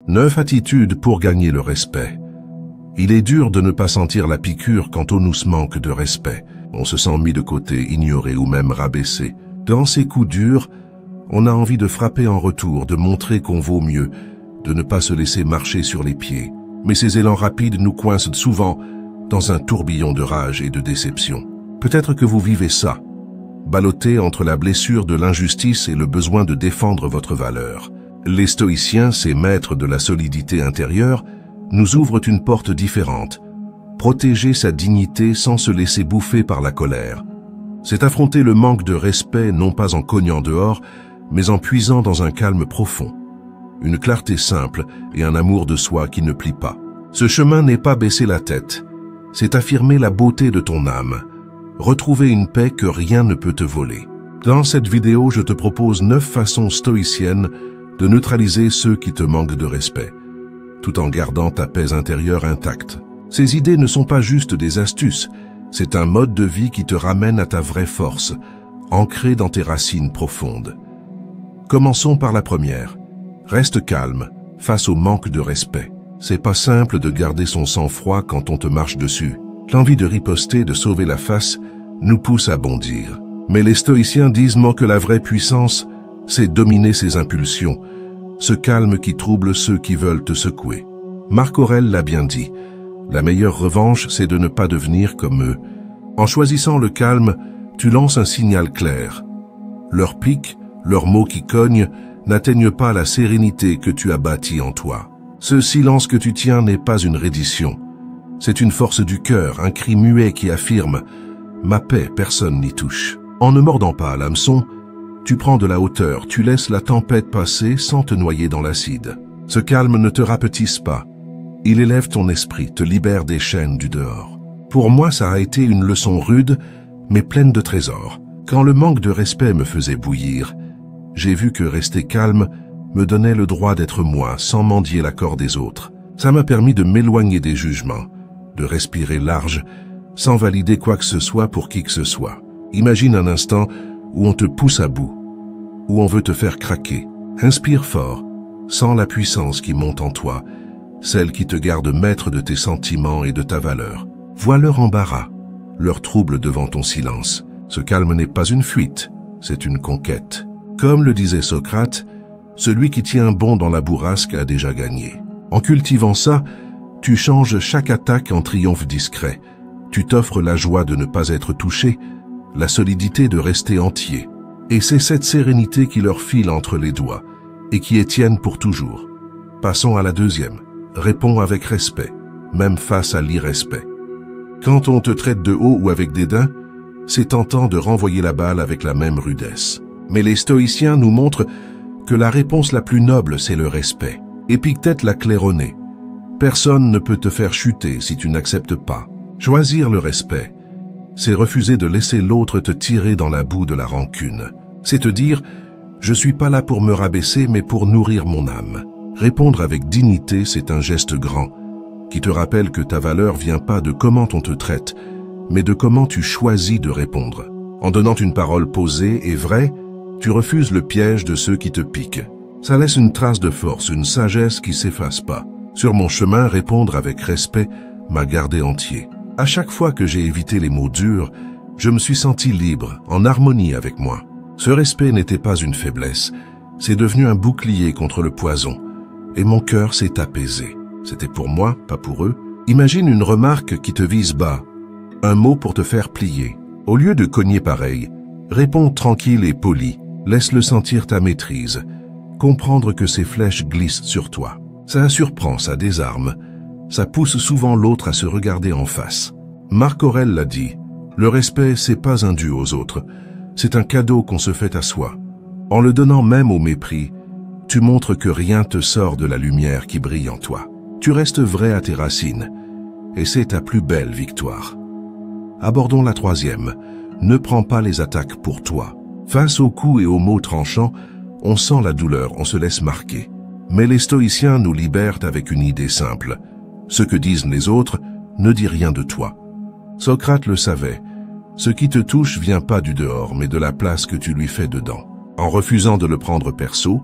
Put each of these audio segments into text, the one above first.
9 attitudes pour gagner le respect. Il est dur de ne pas sentir la piqûre quand on nous manque de respect. On se sent mis de côté, ignoré ou même rabaissé. Dans ces coups durs, on a envie de frapper en retour, de montrer qu'on vaut mieux, de ne pas se laisser marcher sur les pieds. Mais ces élans rapides nous coincent souvent dans un tourbillon de rage et de déception. Peut-être que vous vivez ça, ballotté entre la blessure de l'injustice et le besoin de défendre votre valeur. Les stoïciens, ces maîtres de la solidité intérieure, nous ouvrent une porte différente. Protéger sa dignité sans se laisser bouffer par la colère. C'est affronter le manque de respect non pas en cognant dehors, mais en puisant dans un calme profond. Une clarté simple et un amour de soi qui ne plie pas. Ce chemin n'est pas baisser la tête, c'est affirmer la beauté de ton âme. Retrouver une paix que rien ne peut te voler. Dans cette vidéo, je te propose 9 façons stoïciennes de neutraliser ceux qui te manquent de respect, tout en gardant ta paix intérieure intacte. Ces idées ne sont pas juste des astuces, c'est un mode de vie qui te ramène à ta vraie force, ancrée dans tes racines profondes. Commençons par la première. Reste calme face au manque de respect. C'est pas simple de garder son sang-froid quand on te marche dessus. L'envie de riposter, de sauver la face, nous pousse à bondir. Mais les stoïciens disent que la vraie puissance, c'est dominer ses impulsions, ce calme qui trouble ceux qui veulent te secouer. Marc Aurèle l'a bien dit, la meilleure revanche, c'est de ne pas devenir comme eux. En choisissant le calme, tu lances un signal clair. Leurs pics, leurs mots qui cognent, n'atteignent pas la sérénité que tu as bâtie en toi. Ce silence que tu tiens n'est pas une reddition. C'est une force du cœur, un cri muet qui affirme « Ma paix, personne n'y touche ». En ne mordant pas à l'hameçon, tu prends de la hauteur, tu laisses la tempête passer sans te noyer dans l'acide. Ce calme ne te rapetisse pas. Il élève ton esprit, te libère des chaînes du dehors. Pour moi, ça a été une leçon rude, mais pleine de trésors. Quand le manque de respect me faisait bouillir, j'ai vu que rester calme me donnait le droit d'être moi, sans mendier l'accord des autres. Ça m'a permis de m'éloigner des jugements, de respirer large, sans valider quoi que ce soit pour qui que ce soit. Imagine un instant où on te pousse à bout, où on veut te faire craquer. Inspire fort, sens la puissance qui monte en toi, celle qui te garde maître de tes sentiments et de ta valeur. Vois leur embarras, leur trouble devant ton silence. Ce calme n'est pas une fuite, c'est une conquête. Comme le disait Socrate, celui qui tient bon dans la bourrasque a déjà gagné. En cultivant ça, tu changes chaque attaque en triomphe discret. Tu t'offres la joie de ne pas être touché, la solidité de rester entier. Et c'est cette sérénité qui leur file entre les doigts et qui est tienne pour toujours. Passons à la deuxième. Réponds avec respect, même face à l'irrespect. Quand on te traite de haut ou avec dédain, c'est tentant de renvoyer la balle avec la même rudesse. Mais les stoïciens nous montrent que la réponse la plus noble, c'est le respect. Épictète l'a claironné. Personne ne peut te faire chuter si tu n'acceptes pas. Choisir le respect, c'est refuser de laisser l'autre te tirer dans la boue de la rancune. C'est te dire, je suis pas là pour me rabaisser, mais pour nourrir mon âme. Répondre avec dignité, c'est un geste grand, qui te rappelle que ta valeur vient pas de comment on te traite, mais de comment tu choisis de répondre. En donnant une parole posée et vraie, tu refuses le piège de ceux qui te piquent. Ça laisse une trace de force, une sagesse qui s'efface pas. Sur mon chemin, répondre avec respect m'a gardé entier. À chaque fois que j'ai évité les mots durs, je me suis senti libre, en harmonie avec moi. Ce respect n'était pas une faiblesse, c'est devenu un bouclier contre le poison. Et mon cœur s'est apaisé. C'était pour moi, pas pour eux. Imagine une remarque qui te vise bas, un mot pour te faire plier. Au lieu de cogner pareil, réponds tranquille et poli. Laisse-le sentir ta maîtrise, comprendre que ces flèches glissent sur toi. Ça surprend, ça désarme, ça pousse souvent l'autre à se regarder en face. Marc Aurèle l'a dit, le respect, c'est pas un dû aux autres, c'est un cadeau qu'on se fait à soi. En le donnant même au mépris, tu montres que rien te sort de la lumière qui brille en toi. Tu restes vrai à tes racines, et c'est ta plus belle victoire. Abordons la troisième. Ne prends pas les attaques pour toi. Face aux coups et aux mots tranchants, on sent la douleur, on se laisse marquer. Mais les stoïciens nous libèrent avec une idée simple. Ce que disent les autres ne dit rien de toi. Socrate le savait. Ce qui te touche vient pas du dehors, mais de la place que tu lui fais dedans. En refusant de le prendre perso,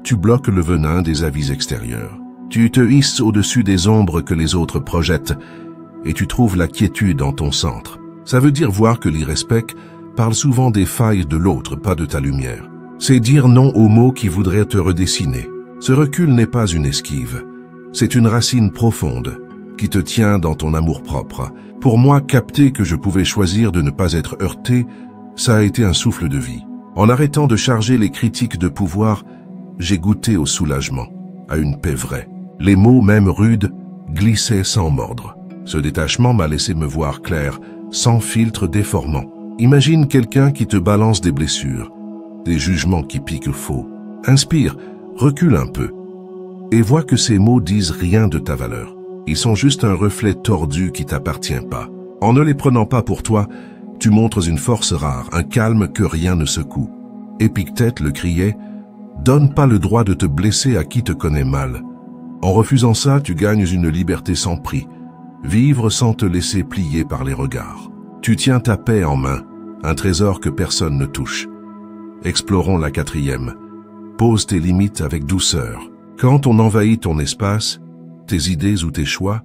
tu bloques le venin des avis extérieurs. Tu te hisses au-dessus des ombres que les autres projettent et tu trouves la quiétude en ton centre. Ça veut dire voir que l'irrespect parle souvent des failles de l'autre, pas de ta lumière. C'est dire non aux mots qui voudraient te redessiner. Ce recul n'est pas une esquive. C'est une racine profonde qui te tient dans ton amour-propre. Pour moi, capter que je pouvais choisir de ne pas être heurté, ça a été un souffle de vie. En arrêtant de charger les critiques de pouvoir, j'ai goûté au soulagement, à une paix vraie. Les mots, même rudes, glissaient sans mordre. Ce détachement m'a laissé me voir clair, sans filtre déformant. Imagine quelqu'un qui te balance des blessures, des jugements qui piquent faux. Inspire, recule un peu, et vois que ces mots disent rien de ta valeur. Ils sont juste un reflet tordu qui t'appartient pas. En ne les prenant pas pour toi, tu montres une force rare, un calme que rien ne secoue. Épictète le criait, « Donne pas le droit de te blesser à qui te connaît mal. » En refusant ça, tu gagnes une liberté sans prix. Vivre sans te laisser plier par les regards. Tu tiens ta paix en main, un trésor que personne ne touche. Explorons la 4e. Pose tes limites avec douceur. Quand on envahit ton espace, tes idées ou tes choix,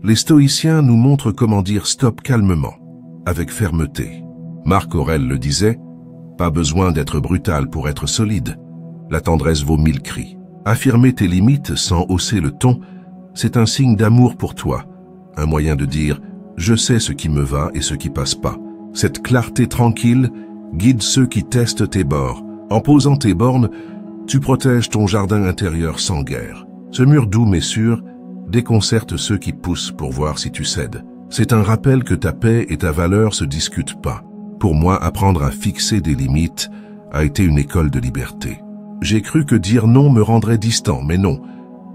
les stoïciens nous montrent comment dire stop calmement, avec fermeté. Marc Aurèle le disait, pas besoin d'être brutal pour être solide. La tendresse vaut 1000 cris. Affirmer tes limites sans hausser le ton, c'est un signe d'amour pour toi, un moyen de dire « je sais ce qui me va et ce qui passe pas ». Cette clarté tranquille guide ceux qui testent tes bords. En posant tes bornes, tu protèges ton jardin intérieur sans guerre. Ce mur doux mais sûr déconcerte ceux qui poussent pour voir si tu cèdes. C'est un rappel que ta paix et ta valeur se discutent pas. Pour moi, apprendre à fixer des limites a été une école de liberté. J'ai cru que dire non me rendrait distant, mais non.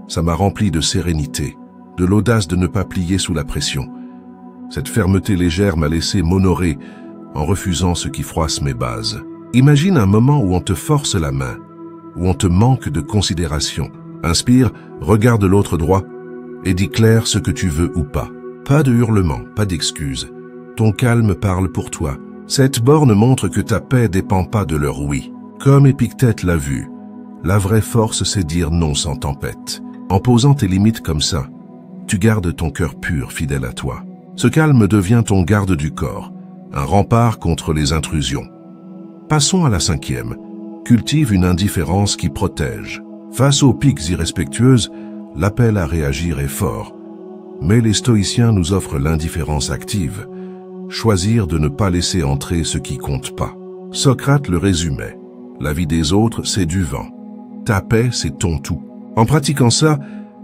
Ça m'a rempli de sérénité, de l'audace de ne pas plier sous la pression. Cette fermeté légère m'a laissé m'honorer en refusant ce qui froisse mes bases. Imagine un moment où on te force la main, où on te manque de considération. Inspire, regarde l'autre droit et dis clair ce que tu veux ou pas. Pas de hurlement, pas d'excuses. Ton calme parle pour toi. Cette borne montre que ta paix dépend pas de leur oui. Comme Épictète l'a vu, la vraie force, c'est dire non sans tempête. En posant tes limites comme ça, tu gardes ton cœur pur, fidèle à toi. Ce calme devient ton garde du corps, un rempart contre les intrusions. Passons à la 5e. Cultive une indifférence qui protège. Face aux piques irrespectueuses, l'appel à réagir est fort. Mais les stoïciens nous offrent l'indifférence active. Choisir de ne pas laisser entrer ce qui compte pas. Socrate le résumait. La vie des autres, c'est du vent. Ta paix, c'est ton tout. En pratiquant ça,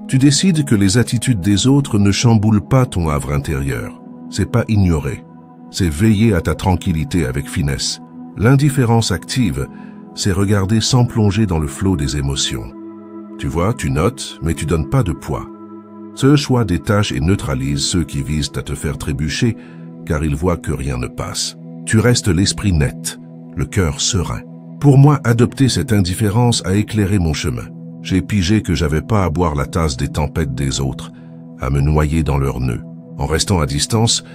tu décides que les attitudes des autres ne chamboulent pas ton havre intérieur. C'est pas ignorer, c'est veiller à ta tranquillité avec finesse. L'indifférence active, c'est regarder sans plonger dans le flot des émotions. Tu vois, tu notes, mais tu donnes pas de poids. Ce choix détache et neutralise ceux qui visent à te faire trébucher, car ils voient que rien ne passe. Tu restes l'esprit net, le cœur serein. Pour moi, adopter cette indifférence a éclairé mon chemin. J'ai pigé que j'avais pas à boire la tasse des tempêtes des autres, à me noyer dans leurs nœuds. En restant à distance,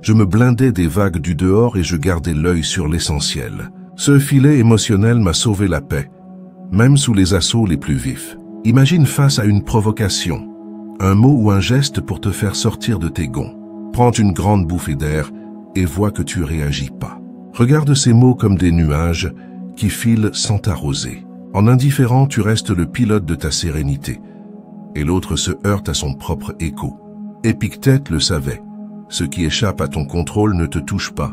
je me blindais des vagues du dehors et je gardais l'œil sur l'essentiel. Ce filet émotionnel m'a sauvé la paix, même sous les assauts les plus vifs. Imagine face à une provocation, un mot ou un geste pour te faire sortir de tes gonds. Prends une grande bouffée d'air et vois que tu réagis pas. Regarde ces mots comme des nuages qui filent sans t'arroser. En indifférent, tu restes le pilote de ta sérénité, et l'autre se heurte à son propre écho. Épictète le savait, ce qui échappe à ton contrôle ne te touche pas.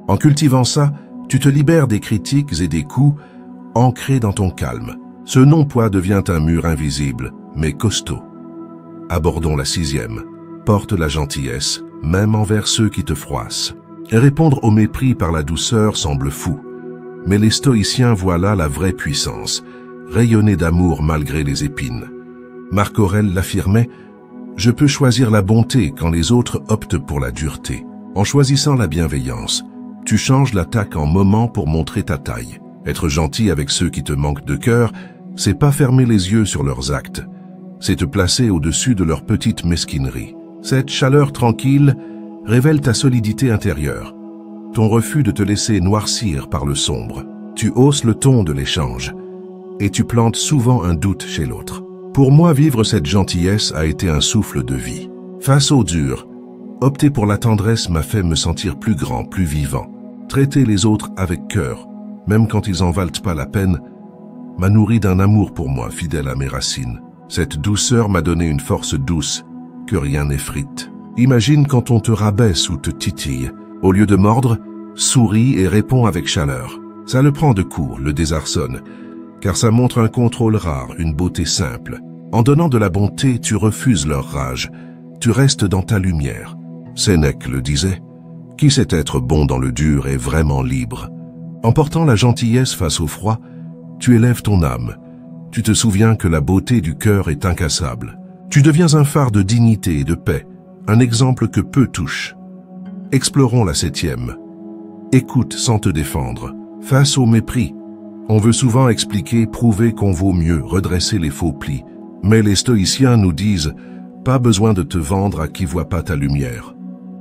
En cultivant ça, tu te libères des critiques et des coups ancrés dans ton calme. Ce non-poids devient un mur invisible, mais costaud. Abordons la 6e. Porte la gentillesse, même envers ceux qui te froissent. Répondre au mépris par la douceur semble fou. Mais les stoïciens voient là la vraie puissance, rayonner d'amour malgré les épines. Marc Aurèle l'affirmait, « Je peux choisir la bonté quand les autres optent pour la dureté. » En choisissant la bienveillance, tu changes l'attaque en moment pour montrer ta taille. Être gentil avec ceux qui te manquent de cœur, c'est pas fermer les yeux sur leurs actes, c'est te placer au-dessus de leur petite mesquinerie. Cette chaleur tranquille révèle ta solidité intérieure, ton refus de te laisser noircir par le sombre. Tu hausses le ton de l'échange et tu plantes souvent un doute chez l'autre. Pour moi, vivre cette gentillesse a été un souffle de vie. Face au dur, opter pour la tendresse m'a fait me sentir plus grand, plus vivant. Traiter les autres avec cœur, même quand ils en valent pas la peine, m'a nourri d'un amour pour moi, fidèle à mes racines. Cette douceur m'a donné une force douce que rien n'effrite. Imagine quand on te rabaisse ou te titille. Au lieu de mordre, souris et réponds avec chaleur. Ça le prend de court, le désarçonne, car ça montre un contrôle rare, une beauté simple. En donnant de la bonté, tu refuses leur rage. Tu restes dans ta lumière. Sénèque le disait. Qui sait être bon dans le dur est vraiment libre. En portant la gentillesse face au froid, tu élèves ton âme. Tu te souviens que la beauté du cœur est incassable. Tu deviens un phare de dignité et de paix, un exemple que peu touchent. Explorons la 7e. Écoute sans te défendre. Face au mépris, on veut souvent expliquer, prouver qu'on vaut mieux, redresser les faux plis. Mais les stoïciens nous disent « pas besoin de te vendre à qui voit pas ta lumière ».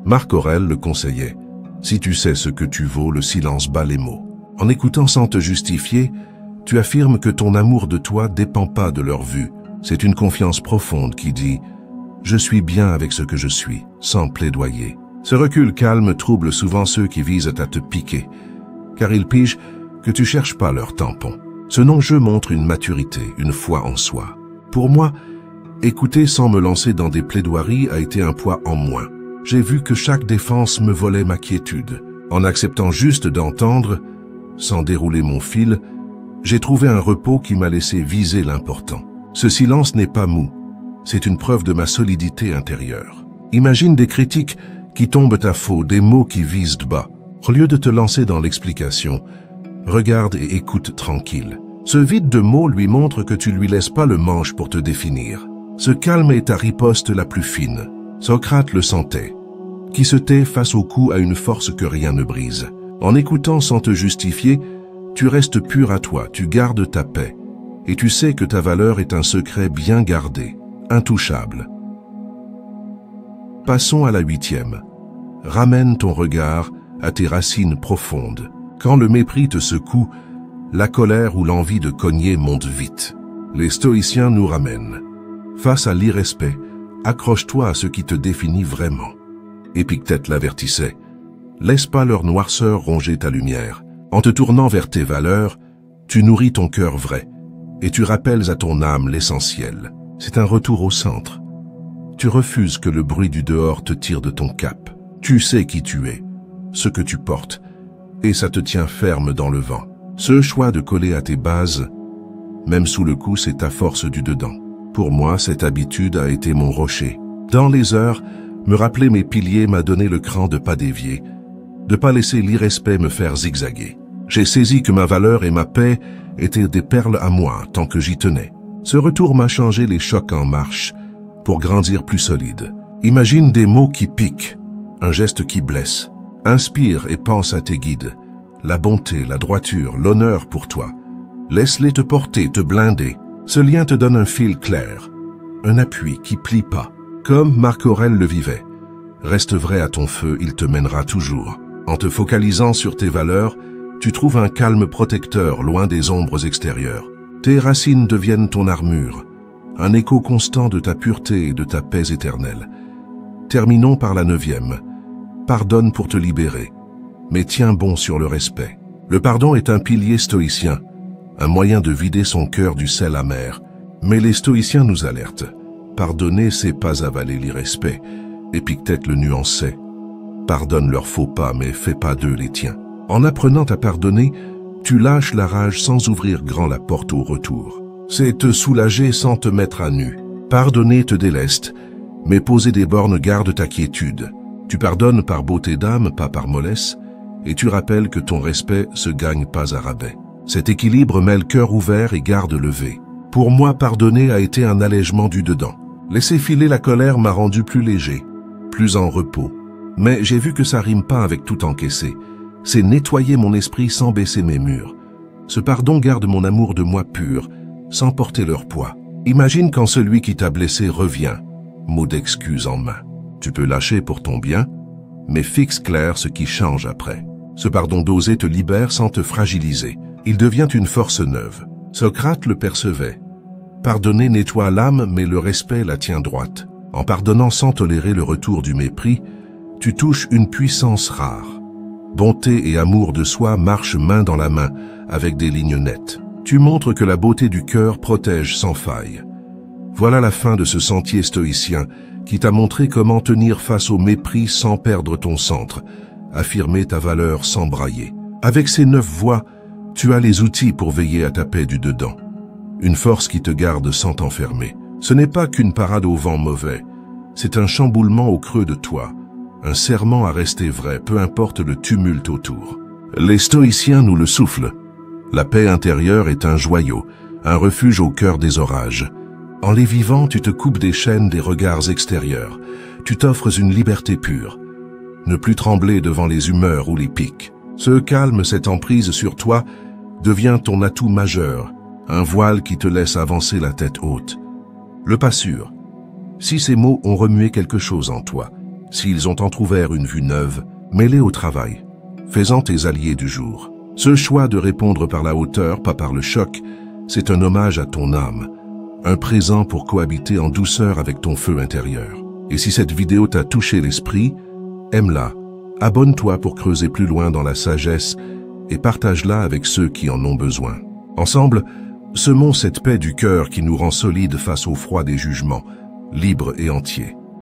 Marc Aurèle le conseillait « si tu sais ce que tu vaux, le silence bat les mots ». En écoutant sans te justifier, tu affirmes que ton amour de toi dépend pas de leur vue. C'est une confiance profonde qui dit « je suis bien avec ce que je suis », sans plaidoyer. Ce recul calme trouble souvent ceux qui visent à te piquer, car ils pigent que tu cherches pas leur tampon. Ce non-jeu montre une maturité, une foi en soi. Pour moi, écouter sans me lancer dans des plaidoiries a été un poids en moins. J'ai vu que chaque défense me volait ma quiétude. En acceptant juste d'entendre, sans dérouler mon fil, j'ai trouvé un repos qui m'a laissé viser l'important. Ce silence n'est pas mou, c'est une preuve de ma solidité intérieure. Imagine des critiques qui tombent à faux, des mots qui visent bas. Au lieu de te lancer dans l'explication, regarde et écoute tranquille. Ce vide de mots lui montre que tu lui laisses pas le manche pour te définir. Ce calme est ta riposte la plus fine. Socrate le sentait, qui se tait face au coup à une force que rien ne brise. En écoutant sans te justifier, tu restes pur à toi, tu gardes ta paix, et tu sais que ta valeur est un secret bien gardé, intouchable. Passons à la 8e. Ramène ton regard à tes racines profondes. Quand le mépris te secoue, la colère ou l'envie de cogner monte vite. Les stoïciens nous ramènent. Face à l'irrespect, accroche-toi à ce qui te définit vraiment. Épictète l'avertissait. Laisse pas leur noirceur ronger ta lumière. En te tournant vers tes valeurs, tu nourris ton cœur vrai et tu rappelles à ton âme l'essentiel. C'est un retour au centre. Tu refuses que le bruit du dehors te tire de ton cap. Tu sais qui tu es, ce que tu portes, et ça te tient ferme dans le vent. Ce choix de coller à tes bases, même sous le coup, c'est ta force du dedans. Pour moi, cette habitude a été mon rocher. Dans les heures, me rappeler mes piliers m'a donné le cran de pas dévier, de pas laisser l'irrespect me faire zigzaguer. J'ai saisi que ma valeur et ma paix étaient des perles à moi tant que j'y tenais. Ce retour m'a changé les chocs en marche pour grandir plus solide. Imagine des mots qui piquent, un geste qui blesse. Inspire et pense à tes guides. La bonté, la droiture, l'honneur pour toi. Laisse-les te porter, te blinder. Ce lien te donne un fil clair, un appui qui plie pas. Comme Marc Aurèle le vivait. Reste vrai à ton feu, il te mènera toujours. En te focalisant sur tes valeurs, tu trouves un calme protecteur loin des ombres extérieures. Tes racines deviennent ton armure, un écho constant de ta pureté et de ta paix éternelle. Terminons par la 9e. Pardonne pour te libérer, mais tiens bon sur le respect. Le pardon est un pilier stoïcien, un moyen de vider son cœur du sel amer. Mais les stoïciens nous alertent. Pardonner, c'est pas avaler l'irrespect. Épictète le nuançait. Pardonne leurs faux pas, mais fais pas d'eux les tiens. En apprenant à pardonner, tu lâches la rage sans ouvrir grand la porte au retour. C'est te soulager sans te mettre à nu. Pardonner te déleste, mais poser des bornes garde ta quiétude. Tu pardonnes par beauté d'âme, pas par mollesse, et tu rappelles que ton respect se gagne pas à rabais. Cet équilibre met le cœur ouvert et garde levé. Pour moi, pardonner a été un allègement du dedans. Laisser filer la colère m'a rendu plus léger, plus en repos. Mais j'ai vu que ça rime pas avec tout encaisser. C'est nettoyer mon esprit sans baisser mes murs. Ce pardon garde mon amour de moi pur, sans porter leur poids. Imagine quand celui qui t'a blessé revient, mot d'excuse en main. Tu peux lâcher pour ton bien, mais fixe clair ce qui change après. Ce pardon dosé te libère sans te fragiliser. Il devient une force neuve. Socrate le percevait. Pardonner nettoie l'âme, mais le respect la tient droite. En pardonnant sans tolérer le retour du mépris, tu touches une puissance rare. Bonté et amour de soi marchent main dans la main, avec des lignes nettes. Tu montres que la beauté du cœur protège sans faille. Voilà la fin de ce sentier stoïcien qui t'a montré comment tenir face au mépris sans perdre ton centre, affirmer ta valeur sans brailler. Avec ces 9 voies, tu as les outils pour veiller à ta paix du dedans. Une force qui te garde sans t'enfermer. Ce n'est pas qu'une parade au vent mauvais, c'est un chamboulement au creux de toi, un serment à rester vrai, peu importe le tumulte autour. Les stoïciens nous le soufflent. La paix intérieure est un joyau, un refuge au cœur des orages. En les vivant, tu te coupes des chaînes des regards extérieurs. Tu t'offres une liberté pure. Ne plus trembler devant les humeurs ou les pics. Ce calme, cette emprise sur toi, devient ton atout majeur, un voile qui te laisse avancer la tête haute. Le pas sûr. Si ces mots ont remué quelque chose en toi, s'ils ont entrouvert une vue neuve, mets-les au travail, fais-en tes alliés du jour. Ce choix de répondre par la hauteur, pas par le choc, c'est un hommage à ton âme, un présent pour cohabiter en douceur avec ton feu intérieur. Et si cette vidéo t'a touché l'esprit, aime-la, abonne-toi pour creuser plus loin dans la sagesse et partage-la avec ceux qui en ont besoin. Ensemble, semons cette paix du cœur qui nous rend solides face au froid des jugements, libres et entiers.